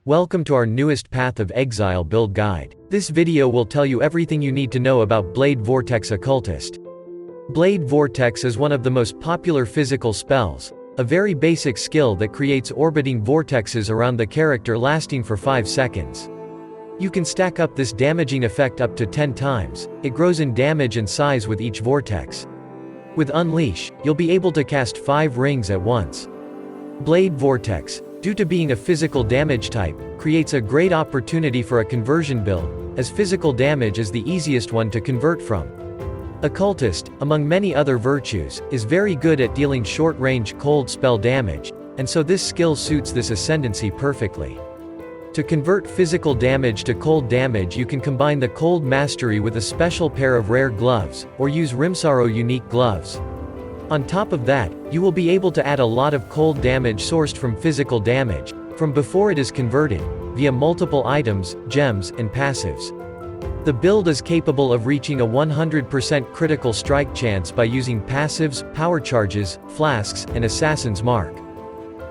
Welcome to our newest Path of Exile build guide. This video will tell you everything you need to know about Blade Vortex Occultist. Blade Vortex is one of the most popular physical spells, a very basic skill that creates orbiting vortexes around the character lasting for 5 seconds. You can stack up this damaging effect up to 10 times, it grows in damage and size with each vortex. With Unleash, you'll be able to cast 5 rings at once. Blade Vortex, due to being a physical damage type, creates a great opportunity for a conversion build, as physical damage is the easiest one to convert from. Occultist, among many other virtues, is very good at dealing short-range cold spell damage, and so this skill suits this ascendancy perfectly. To convert physical damage to cold damage, you can combine the cold mastery with a special pair of rare gloves, or use Rimsaro unique gloves. On top of that, you will be able to add a lot of cold damage sourced from physical damage, from before it is converted, via multiple items, gems, and passives. The build is capable of reaching a 100% critical strike chance by using passives, power charges, flasks, and Assassin's Mark.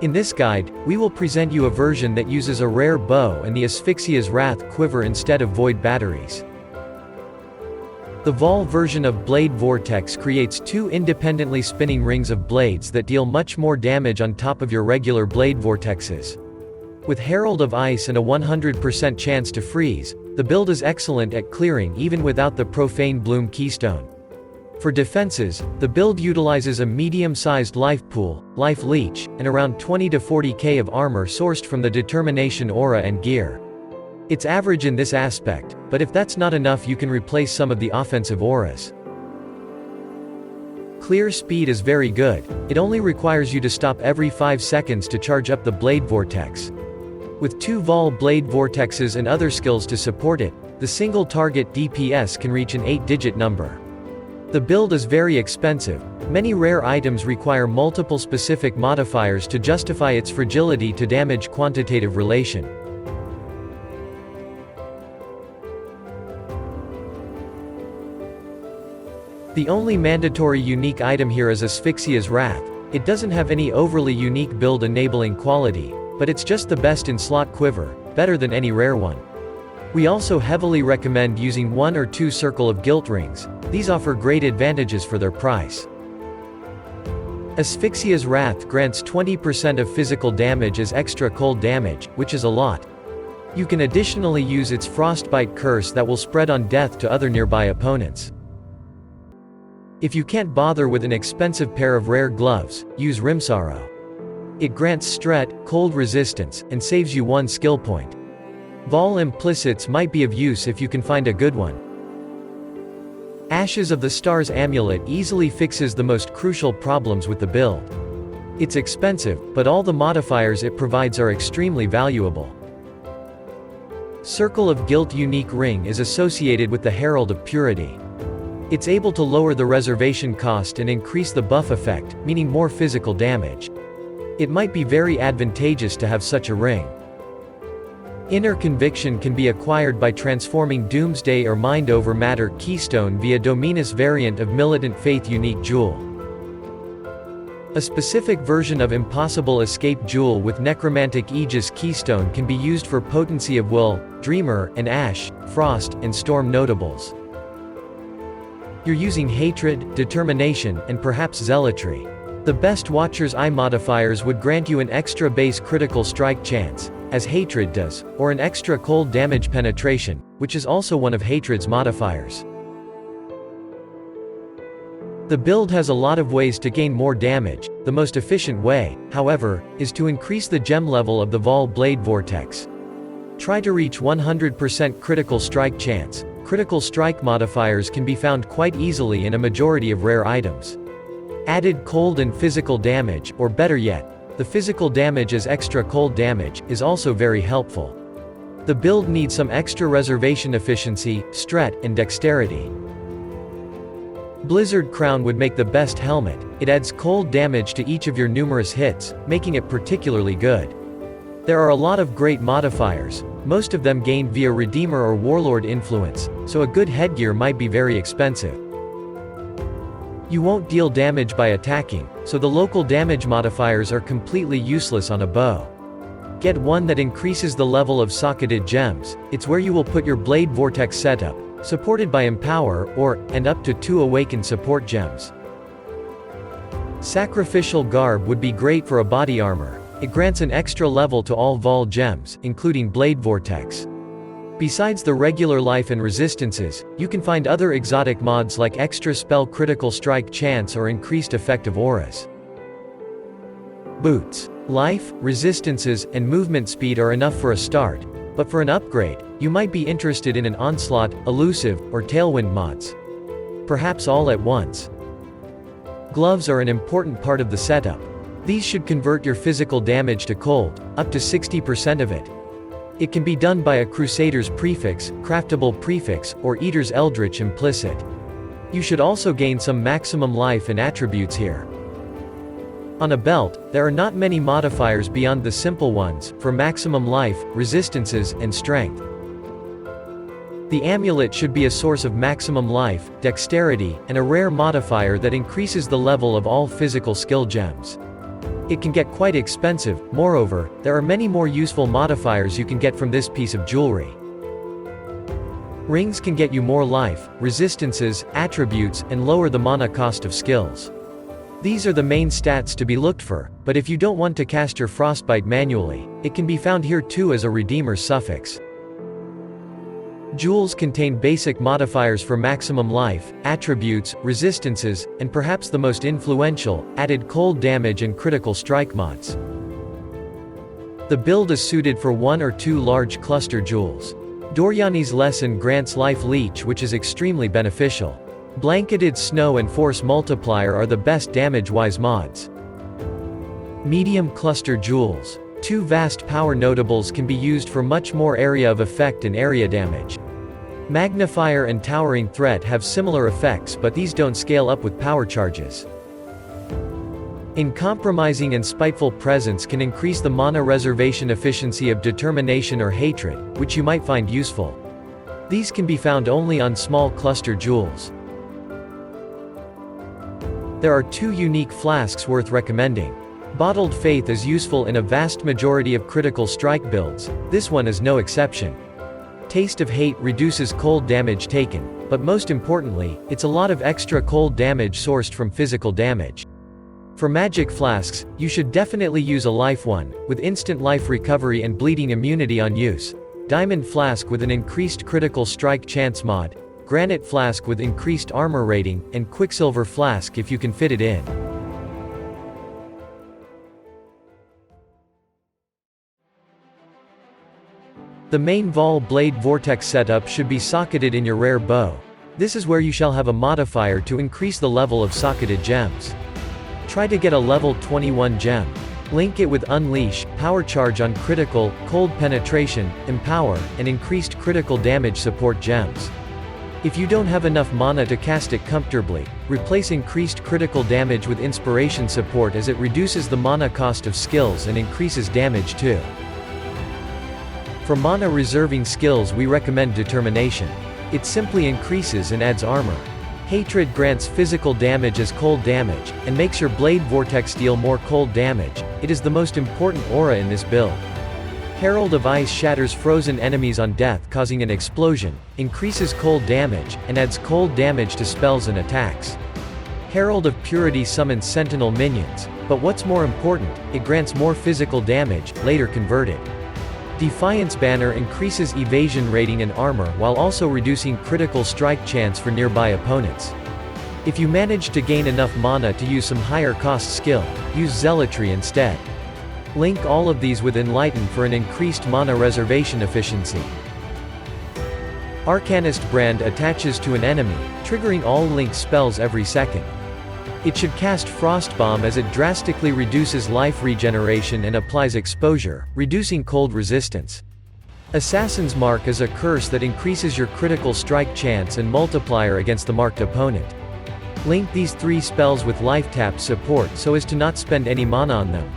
In this guide, we will present you a version that uses a rare bow and the Asphyxia's Wrath quiver instead of void batteries. The Vol version of Blade Vortex creates 2 independently spinning rings of blades that deal much more damage on top of your regular blade vortexes. With Herald of Ice and a 100% chance to freeze, the build is excellent at clearing even without the Profane Bloom keystone. For defenses, the build utilizes a medium-sized life pool, life leech, and around 20 to 40k of armor sourced from the Determination aura and gear. It's average in this aspect, but if that's not enough, you can replace some of the offensive auras. Clear speed is very good, it only requires you to stop every 5 seconds to charge up the Blade Vortex. With 2 Vol Blade Vortexes and other skills to support it, the single target DPS can reach an 8-digit number. The build is very expensive, many rare items require multiple specific modifiers to justify its fragility to damage quantitative relation. The only mandatory unique item here is Asphyxia's Wrath. It doesn't have any overly unique build enabling quality, but it's just the best in slot quiver, better than any rare one. We also heavily recommend using 1 or 2 Circle of Guilt rings, these offer great advantages for their price. Asphyxia's Wrath grants 20% of physical damage as extra cold damage, which is a lot. You can additionally use its Frostbite curse that will spread on death to other nearby opponents. If you can't bother with an expensive pair of rare gloves, use Rimsaro. It grants Stret, cold resistance, and saves you 1 skill point. Vol Implicits might be of use if you can find a good one. Ashes of the Stars Amulet easily fixes the most crucial problems with the build. It's expensive, but all the modifiers it provides are extremely valuable. Circle of Guilt unique ring is associated with the Herald of Purity. It's able to lower the reservation cost and increase the buff effect, meaning more physical damage. It might be very advantageous to have such a ring. Inner Conviction can be acquired by transforming Doomsday or Mind Over Matter keystone via Dominus variant of Militant Faith unique jewel. A specific version of Impossible Escape jewel with Necromantic Aegis keystone can be used for Potency of Will, Dreamer, and Ash, Frost, and Storm notables. You're using Hatred, Determination, and perhaps Zealotry. The best Watcher's Eye modifiers would grant you an extra base critical strike chance, as Hatred does, or an extra cold damage penetration, which is also one of Hatred's modifiers. The build has a lot of ways to gain more damage. The most efficient way, however, is to increase the gem level of the Vol Blade Vortex. Try to reach 100% critical strike chance. Critical strike modifiers can be found quite easily in a majority of rare items. Added cold and physical damage, or better yet, the physical damage as extra cold damage, is also very helpful. The build needs some extra reservation efficiency, stret, and dexterity. Blizzard Crown would make the best helmet. It adds cold damage to each of your numerous hits, making it particularly good. There are a lot of great modifiers, most of them gained via Redeemer or Warlord influence, so a good headgear might be very expensive. You won't deal damage by attacking, so the local damage modifiers are completely useless on a bow. Get one that increases the level of socketed gems. It's where you will put your Blade Vortex setup, supported by Empower, and up to 2 Awakened support gems. Sacrificial Garb would be great for a body armor. It grants an extra level to all Vol gems, including Blade Vortex. Besides the regular life and resistances, you can find other exotic mods like extra spell critical strike chance or increased effective auras. Boots. Life, resistances, and movement speed are enough for a start, but for an upgrade, you might be interested in an Onslaught, Elusive, or Tailwind mods. Perhaps all at once. Gloves are an important part of the setup. These should convert your physical damage to cold, up to 60% of it. It can be done by a Crusader's Prefix, Craftable Prefix, or Eater's Eldritch Implicit. You should also gain some maximum life and attributes here. On a belt, there are not many modifiers beyond the simple ones, for maximum life, resistances, and strength. The amulet should be a source of maximum life, dexterity, and a rare modifier that increases the level of all physical skill gems. It can get quite expensive. Moreover, there are many more useful modifiers you can get from this piece of jewelry. Rings can get you more life, resistances, attributes, and lower the mana cost of skills. These are the main stats to be looked for, but if you don't want to cast your Frostbite manually, it can be found here too as a redeemer suffix. Jewels contain basic modifiers for maximum life, attributes, resistances, and perhaps the most influential, added cold damage and critical strike mods. The build is suited for 1 or 2 large cluster jewels. Doriani's Lesson grants Life Leech, which is extremely beneficial. Blanketed Snow and Force Multiplier are the best damage-wise mods. Medium cluster jewels. 2 vast power notables can be used for much more area of effect and area damage. Magnifier and Towering Threat have similar effects, but these don't scale up with power charges. Uncompromising and Spiteful Presence can increase the mana reservation efficiency of Determination or Hatred, which you might find useful. These can be found only on small cluster jewels. There are 2 unique flasks worth recommending. Bottled Faith is useful in a vast majority of critical strike builds, this one is no exception. Taste of Hate reduces cold damage taken, but most importantly, it's a lot of extra cold damage sourced from physical damage. For magic flasks, you should definitely use a life one, with instant life recovery and bleeding immunity on use. Diamond Flask with an increased critical strike chance mod, Granite Flask with increased armor rating, and Quicksilver Flask if you can fit it in. The main Vol Blade Vortex setup should be socketed in your rare bow. This is where you shall have a modifier to increase the level of socketed gems. Try to get a level 21 gem. Link it with Unleash, Power Charge on critical, Cold Penetration, Empower, and increased critical damage support gems. If you don't have enough mana to cast it comfortably, replace increased critical damage with Inspiration support as it reduces the mana cost of skills and increases damage too. For mana reserving skills we recommend Determination. It simply increases and adds armor. Hatred grants physical damage as cold damage, and makes your Blade Vortex deal more cold damage. It is the most important aura in this build. Herald of Ice shatters frozen enemies on death causing an explosion, increases cold damage, and adds cold damage to spells and attacks. Herald of Purity summons Sentinel minions, but what's more important, it grants more physical damage, later converted. Defiance Banner increases evasion rating and armor while also reducing critical strike chance for nearby opponents. If you manage to gain enough mana to use some higher cost skill, use Zealotry instead. Link all of these with Enlighten for an increased mana reservation efficiency. Arcanist Brand attaches to an enemy, triggering all linked spells every second. It should cast Frostbomb as it drastically reduces life regeneration and applies exposure, reducing cold resistance. Assassin's Mark is a curse that increases your critical strike chance and multiplier against the marked opponent. Link these 3 spells with life tap support so as to not spend any mana on them.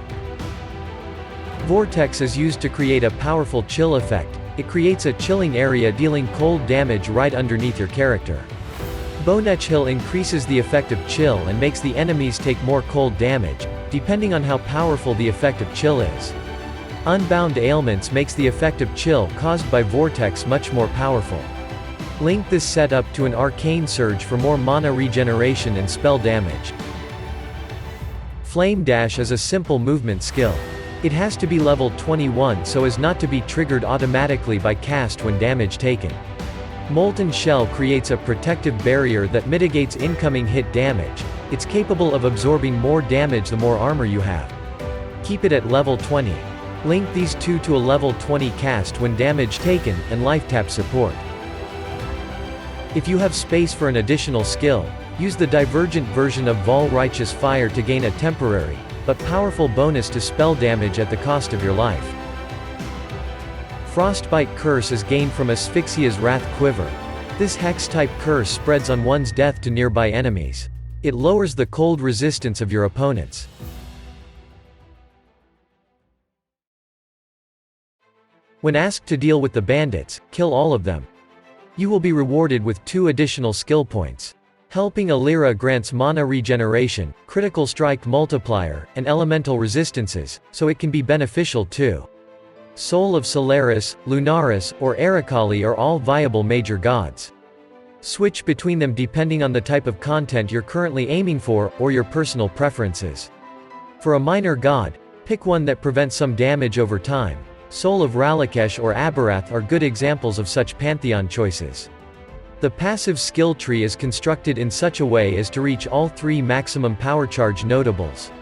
Vortex is used to create a powerful chill effect. It creates a chilling area dealing cold damage right underneath your character. Bonech Hill increases the effect of chill and makes the enemies take more cold damage, depending on how powerful the effect of chill is. Unbound Ailments makes the effect of chill caused by Vortex much more powerful. Link this setup to an Arcane Surge for more mana regeneration and spell damage. Flame Dash is a simple movement skill. It has to be level 21 so as not to be triggered automatically by cast when damage taken. Molten Shell creates a protective barrier that mitigates incoming hit damage. It's capable of absorbing more damage the more armor you have. Keep it at level 20. Link these two to a level 20 cast when damage taken, and life tap support. If you have space for an additional skill, use the divergent version of Vol Righteous Fire to gain a temporary, but powerful bonus to spell damage at the cost of your life. Frostbite Curse is gained from Asphyxia's Wrath Quiver. This Hex-type curse spreads on one's death to nearby enemies. It lowers the cold resistance of your opponents. When asked to deal with the bandits, kill all of them. You will be rewarded with 2 additional skill points. Helping Alira grants mana regeneration, critical strike multiplier, and elemental resistances, so it can be beneficial too. Soul of Solaris, Lunaris, or Aracali are all viable major gods. Switch between them depending on the type of content you're currently aiming for, or your personal preferences. For a minor god, pick one that prevents some damage over time. Soul of Ralakesh or Abarath are good examples of such Pantheon choices. The passive skill tree is constructed in such a way as to reach all 3 maximum power charge notables.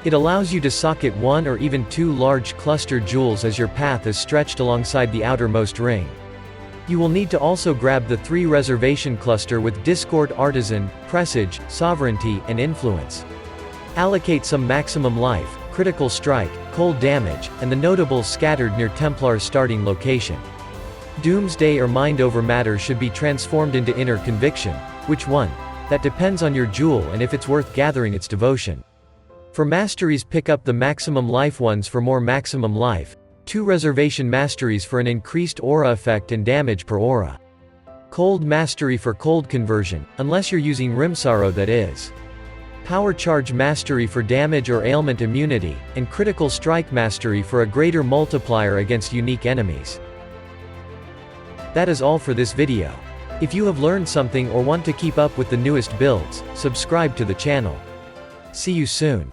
It allows you to socket 1 or even 2 large cluster jewels as your path is stretched alongside the outermost ring. You will need to also grab the 3 reservation cluster with Discord Artisan, Presage, Sovereignty, and Influence. Allocate some maximum life, critical strike, cold damage, and the notables scattered near Templar's starting location. Doomsday or Mind Over Matter should be transformed into Inner Conviction. Which one? That depends on your jewel and if it's worth gathering its devotion. For masteries, pick up the maximum life ones for more maximum life, 2 reservation masteries for an increased aura effect and damage per aura. Cold mastery for cold conversion, unless you're using Rimsaro, that is. Power Charge Mastery for damage or ailment immunity, and Critical Strike Mastery for a greater multiplier against unique enemies. That is all for this video. If you have learned something or want to keep up with the newest builds, subscribe to the channel. See you soon.